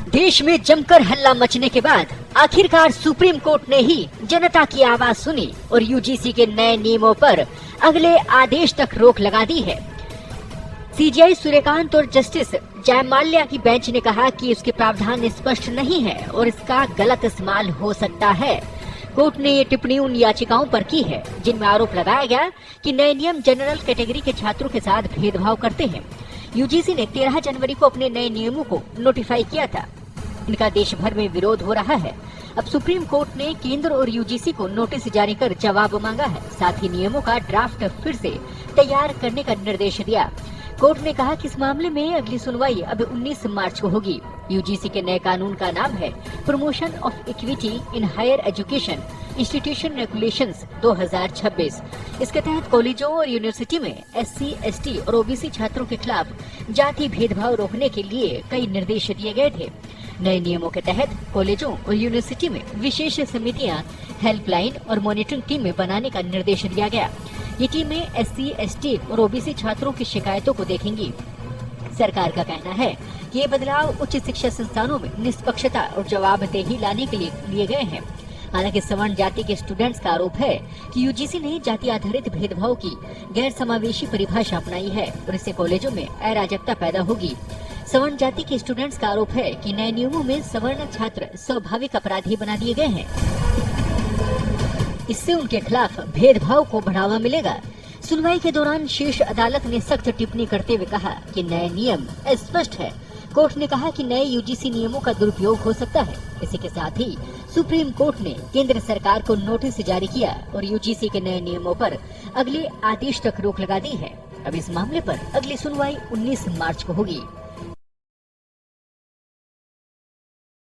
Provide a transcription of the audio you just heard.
देश में जमकर हल्ला मचने के बाद आखिरकार सुप्रीम कोर्ट ने ही जनता की आवाज सुनी और यूजीसी के नए नियमों पर अगले आदेश तक रोक लगा दी है। सीजेआई सूर्यकांत और जस्टिस जयमाल्या की बेंच ने कहा कि उसके प्रावधान स्पष्ट नहीं है और इसका गलत इस्तेमाल हो सकता है। कोर्ट ने ये टिप्पणी उन याचिकाओं पर की है जिनमें आरोप लगाया गया कि नए नियम जनरल कैटेगरी के छात्रों के साथ भेदभाव करते हैं। यूजीसी ने 13 जनवरी को अपने नए नियमों को नोटिफाई किया था। इनका देश भर में विरोध हो रहा है। अब सुप्रीम कोर्ट ने केंद्र और यूजीसी को नोटिस जारी कर जवाब मांगा है। साथ ही नियमों का ड्राफ्ट फिर से तैयार करने का निर्देश दिया। कोर्ट ने कहा कि इस मामले में अगली सुनवाई अब 19 मार्च को होगी। यूजीसी के नए कानून का नाम है promotion of equity in higher education institution regulations 2026। इसके तहत कॉलेजों और यूनिवर्सिटी में एससी, एसटी और ओबीसी छात्रों के खिलाफ जाति भेदभाव रोकने के लिए कई निर्देश दिए गए थे। नए नियमों के तहत कॉलेजों और यूनिवर्सिटी में विशेष समितियां, हेल्पलाइन और मॉनिटरिंग टीमें बनाने का निर्देश दिया गया। ये टीमें एससी, एसटी और ओबीसी छात्रों की शिकायतों को देखेंगी। सरकार का कहना है कि ये बदलाव उच्च शिक्षा संस्थानों में निष्पक्षता और जवाबदेही लाने के लिए लिए गए हैं। हालांकि सवर्ण जाति के स्टूडेंट्स का आरोप है कि यूजीसी ने जाति आधारित भेदभाव की गैर समावेशी परिभाषा अपनाई है और इससे कॉलेजों में अराजकता पैदा होगी। सवर्ण जाति के स्टूडेंट्स का आरोप है कि नए नियमों में सवर्ण छात्र स्वाभाविक अपराधी बना दिए गए हैं। इससे उनके खिलाफ भेदभाव को बढ़ावा मिलेगा। सुनवाई के दौरान शीर्ष अदालत ने सख्त टिप्पणी करते हुए कहा कि नए नियम स्पष्ट है। कोर्ट ने कहा कि नए यूजीसी नियमों का दुरुपयोग हो सकता है। इसी के साथ ही सुप्रीम कोर्ट ने केंद्र सरकार को नोटिस जारी किया और यूजीसी के नए नियमों पर अगले आदेश तक रोक लगा दी है। अब इस मामले पर अगली सुनवाई 19 मार्च को होगी।